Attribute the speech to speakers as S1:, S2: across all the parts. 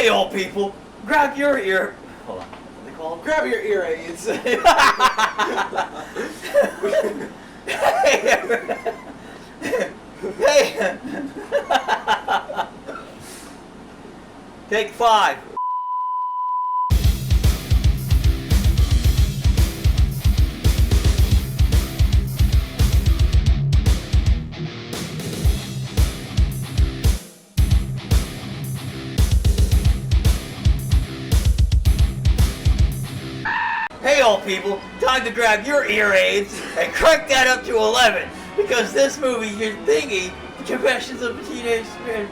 S1: Hey, old people, grab your ear. Hold on. What do they call them?
S2: Grab your ear aids.
S1: Hey. Take 5. Hey, old people, time to grab your ear aids and crank that up to 11, because this movie, your thingy, Confessions of a Teenage Spirit,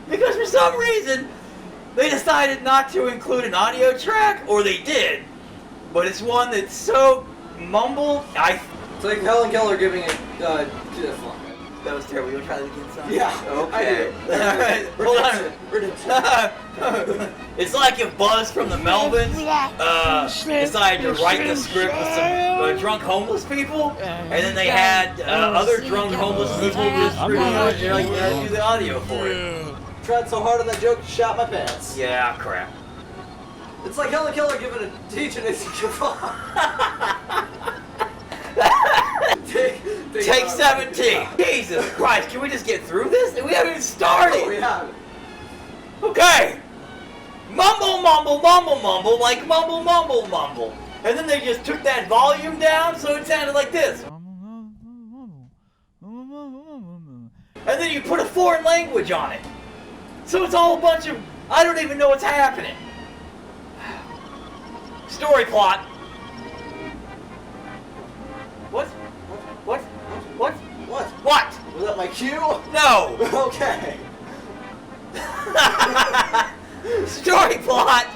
S1: because for some reason, they decided not to include an audio track, or they did, but it's one that's so mumbled.
S2: It's like Helen Keller giving it
S1: That was terrible. You want to try that again, son?
S2: Yeah.
S1: Okay. Alright, hold on. It's like if Buzz from the Melvins decided to write the script with some drunk homeless people, and then they had other drunk homeless people just do the audio for it.
S2: Tried so hard on that joke, shot my pants.
S1: Yeah, crap.
S2: It's like Helen Keller giving a teaching a
S1: Take 17. Jesus Christ, can we just get through this? We haven't even started.
S2: Oh, we haven't.
S1: Okay. Mumble, mumble, mumble, mumble, like mumble, mumble, mumble. And then they just took that volume down so it sounded like this. And then you put a foreign language on it. So it's all a bunch of, I don't even know what's happening. Story plot. What? What? What?
S2: What?
S1: What?
S2: Was that my cue?
S1: No.
S2: Okay.
S1: Story plot.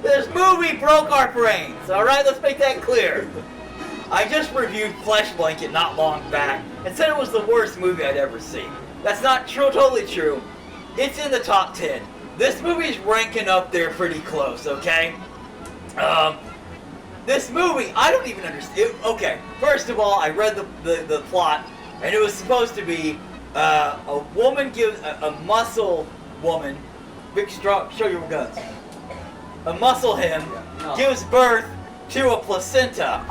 S1: This movie broke our brains. All right, let's make that clear. I just reviewed Flesh Blanket not long back and said it was the worst movie I'd ever seen. That's not true, totally true. It's in the top 10. This movie's ranking up there pretty close, okay? This movie, I don't even understand. Okay, first of all, I read the plot, and it was supposed to be a woman gives a muscle woman, big strong, show your guns. A muscle him gives birth to a placenta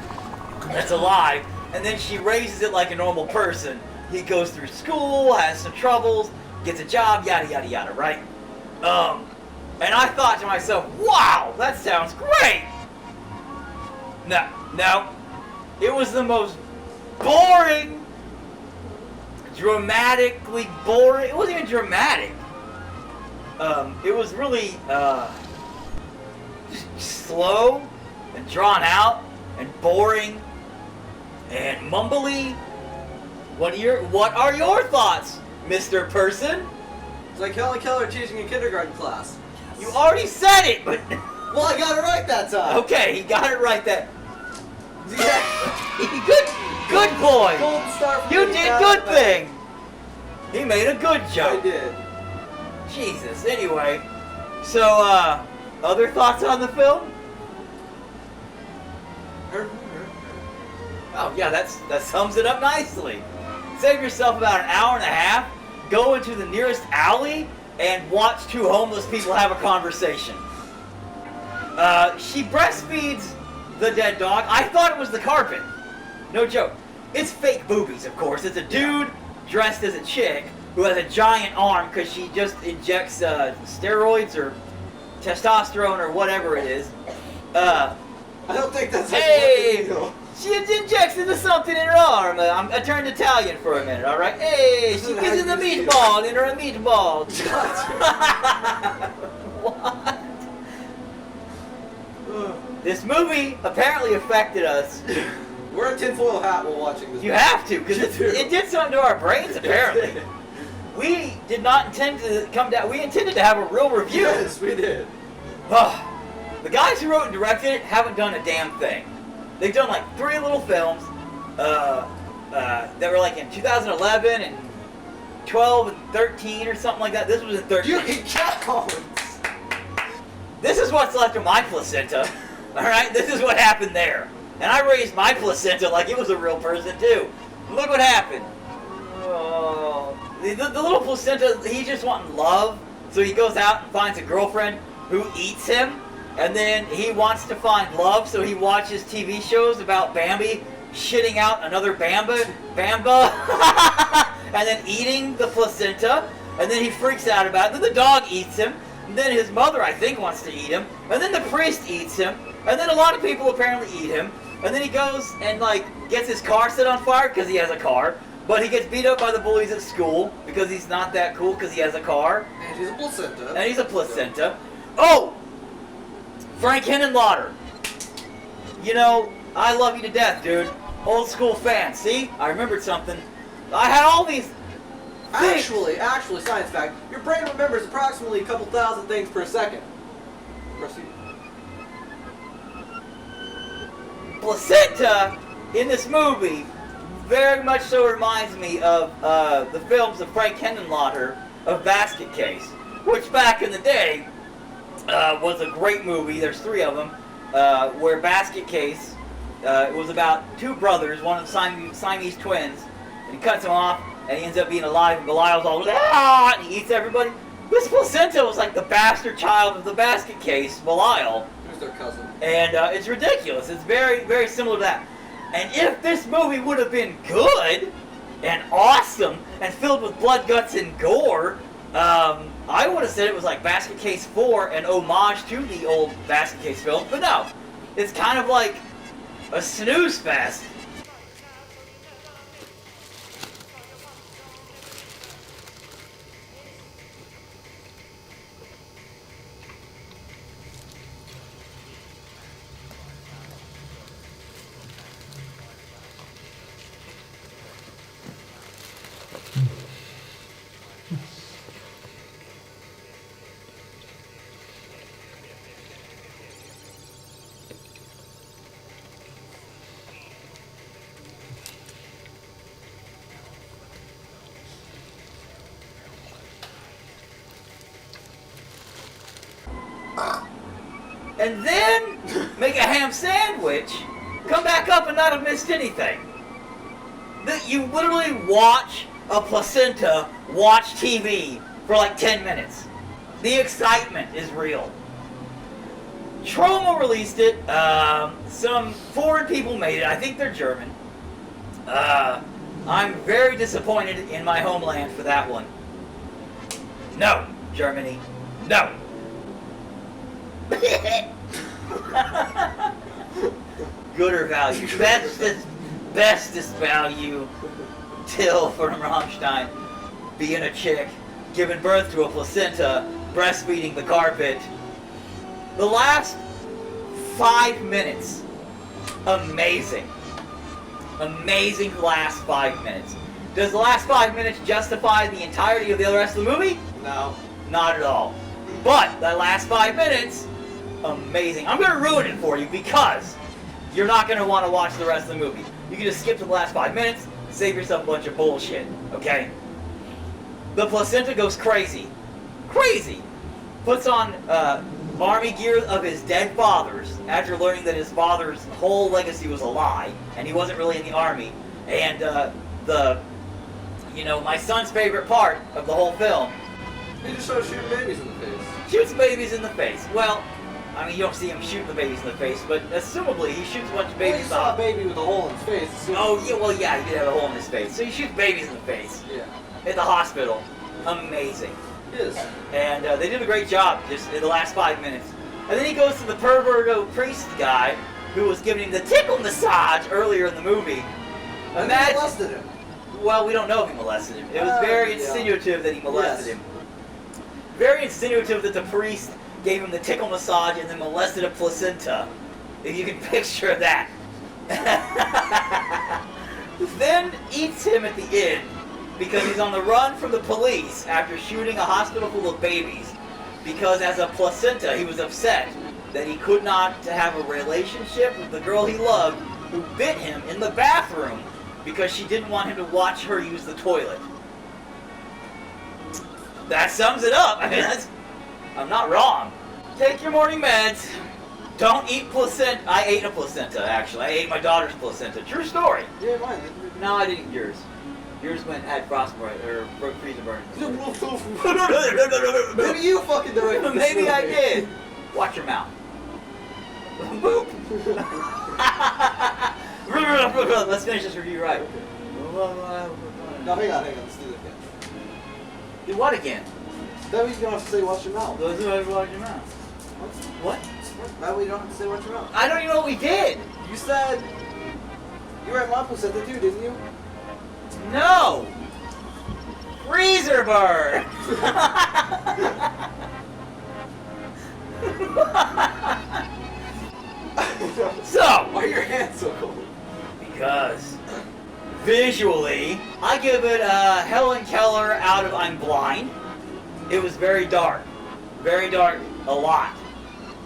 S1: that's alive, and then she raises it like a normal person. He goes through school, has some troubles, gets a job, yada yada yada, right? And I thought to myself, wow, that sounds great. No, it was the most boring, dramatically boring. It wasn't even dramatic. It was really slow and drawn out and boring and mumbly. What are your thoughts, Mr. Person?
S2: It's like Helen Keller teaching a kindergarten class.
S1: You already said it, but
S2: well, I got it right that time.
S1: okay, he got it right that.
S2: Yeah.
S1: Good boy.
S2: Gold star for
S1: You
S2: me,
S1: did
S2: got
S1: good
S2: it
S1: thing. He made a good
S2: back. I
S1: joke.
S2: did.
S1: Jesus. Anyway, so other thoughts on the film? Oh yeah, that sums it up nicely. Save yourself about an hour and a half. Go into the nearest alley and watch two homeless people have a conversation. She breastfeeds the dead dog. I thought it was the carpet. No joke. It's fake boobies, of course. It's a dude dressed as a chick who has a giant arm because she just injects steroids or testosterone or whatever it is.
S2: I don't think that's
S1: Hey! She injects into something in her arm. I turned Italian for a minute, alright? Hey, she gives in the meatball in her meatball. What? This movie apparently affected us.
S2: Wear a tinfoil hat while watching this.
S1: You have to, because it did something to our brains, apparently. We did not intend to come down. We intended to have a real review.
S2: Yes, we did.
S1: The guys who wrote and directed it haven't done a damn thing. They've done like 3 little films that were like in 2011 and 12 and 13 or something like that. This was in 13.
S2: You can count!
S1: This is what's left of my placenta. Alright, this is what happened there. And I raised my placenta like it was a real person too. Look what happened. Oh. The little placenta, he's just wanting love. So he goes out and finds a girlfriend who eats him. And then he wants to find love, so he watches TV shows about Bambi shitting out another Bamba, and then eating the placenta. And then he freaks out about it. Then the dog eats him. And then his mother, I think, wants to eat him. And then the priest eats him. And then a lot of people apparently eat him. And then he goes and, like, gets his car set on fire because he has a car. But he gets beat up by the bullies at school because he's not that cool because he has a car.
S2: And he's a placenta.
S1: And he's a placenta. Oh! Frank Henenlotter. You know, I love you to death, dude. Old school fan. See? I remembered something. I had all these...
S2: Actually, science fact, your brain remembers approximately a couple thousand things per second. Proceed.
S1: Placenta in this movie very much so reminds me of the films of Frank Henenlotter of Basket Case, which back in the day was a great movie. There's 3 of them, where Basket Case, it was about 2 brothers, one of them Siamese twins, and he cuts them off, and he ends up being alive, and Belial's all, ah, and he eats everybody. This placenta was like the bastard child of the Basket Case, Belial.
S2: Who's their cousin?
S1: And it's ridiculous. It's very, very similar to that. And if this movie would have been good and awesome and filled with blood, guts, and gore, I would have said it was like Basket Case 4, an homage to the old Basket Case film. But no, it's kind of like a snooze fest. And then make a ham sandwich, come back up and not have missed anything. You literally watch a placenta watch TV for like 10 minutes. The excitement is real. Troma released it. Some foreign people made it. I think they're German. I'm very disappointed in my homeland for that one. No, Germany. No. Gooder value. Bestest value. Till from Rammstein. Being a chick. Giving birth to a placenta. Breastfeeding the carpet. The last 5 minutes. Amazing. Amazing last 5 minutes. Does the last 5 minutes justify the entirety of the rest of the movie?
S2: No.
S1: Not at all. But that last 5 minutes, amazing. I'm going to ruin it for you because you're not going to want to watch the rest of the movie. You can just skip to the last 5 minutes, save yourself a bunch of bullshit, okay? The placenta goes crazy. Crazy! Puts on army gear of his dead father's after learning that his father's whole legacy was a lie and he wasn't really in the army. And my son's favorite part of the whole film,
S2: He just started shooting babies in the face.
S1: shoots babies in the face. Well, I mean, you don't see him shoot the babies in the face, but assumably he shoots a bunch of
S2: Well, you
S1: babies
S2: saw a
S1: off.
S2: baby with a hole in his face. So
S1: Oh, yeah, well, yeah, he did have a hole in his face. So he shoots babies in the face
S2: yeah.
S1: at the hospital. Amazing.
S2: It is.
S1: And they did a great job just in the last 5 minutes. And then he goes to the perverto priest guy who was giving him the tickle massage earlier in the movie.
S2: And they molested him.
S1: Well, we don't know if he molested him. It was very
S2: yeah.
S1: insinuative that he molested
S2: Yes.
S1: him. Very insinuative that the priest gave him the tickle massage and then molested a placenta. If you can picture that. Then eats him at the end because he's on the run from the police after shooting a hospital full of babies. Because as a placenta, he was upset that he could not have a relationship with the girl he loved who bit him in the bathroom because she didn't want him to watch her use the toilet. That sums it up. I mean, I'm not wrong. Take your morning meds. Don't eat placenta. I ate a placenta, actually. I ate my daughter's placenta. True story.
S2: Yeah, mine.
S1: No, I didn't eat yours. Yours had frostbite, or freezer burn.
S2: Maybe you fucking directed.
S1: Maybe I did. Watch your mouth. Boop. Let's finish this review right.
S2: No, hang on. Let's do this again.
S1: Do what again?
S2: That way you don't have to say watch your mouth.
S1: Watch your mouth. What?
S2: That way you don't have to say watch your mouth.
S1: I don't even know what we did.
S2: You said you were at my placenta too, didn't you?
S1: No. Freezer burn. So,
S2: why are your hands so cold?
S1: Because visually, I give it Helen Keller out of I'm Blind. It was very dark, a lot.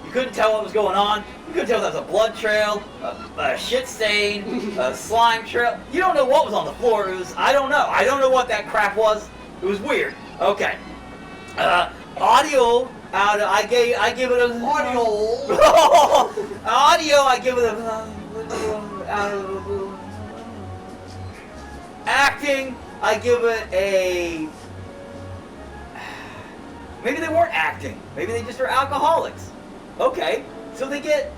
S1: You couldn't tell what was going on. You couldn't tell if that was a blood trail, a shit stain, a slime trail. You don't know what was on the floor. I don't know. I don't know what that crap was. It was weird. Okay. Audio out of I give it a
S2: Audio.
S1: Audio. I give it a out of acting. I give it a. Maybe they weren't acting. Maybe they just are alcoholics. Okay, so they get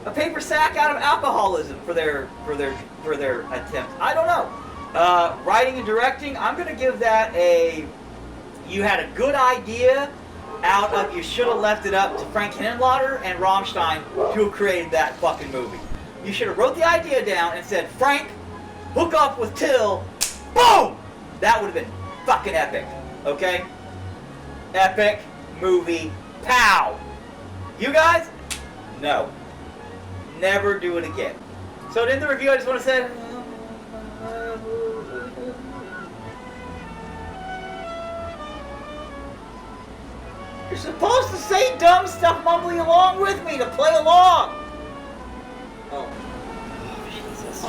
S1: a paper sack out of alcoholism for their attempts. I don't know. Writing and directing, I'm gonna give that a. You had a good idea. Out of you should have left it up to Frank Henenlotter and Rammstein to have created that fucking movie. You should have wrote the idea down and said, Frank, hook up with Till. Boom! That would have been fucking epic. Okay? Epic movie. Pow! You guys? No. Never do it again. So in the review, I just want to say... You're supposed to say dumb stuff mumbling along with me to play along!
S2: Oh.
S1: Jesus.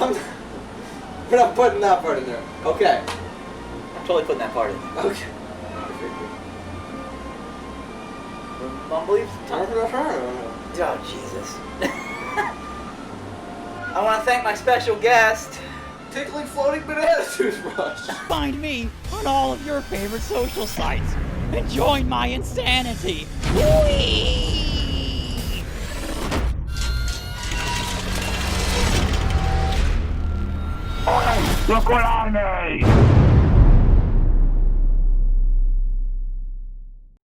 S2: We're not putting that part in there. Okay.
S1: I'm totally putting that part in.
S2: Okay.
S1: Mumbly?
S2: Oh,
S1: Oh, Jesus. I want to thank my special guest.
S2: Tickling floating banana toothbrush.
S3: Find me on all of your favorite social sites and join my insanity. Whee!
S4: Look what I made!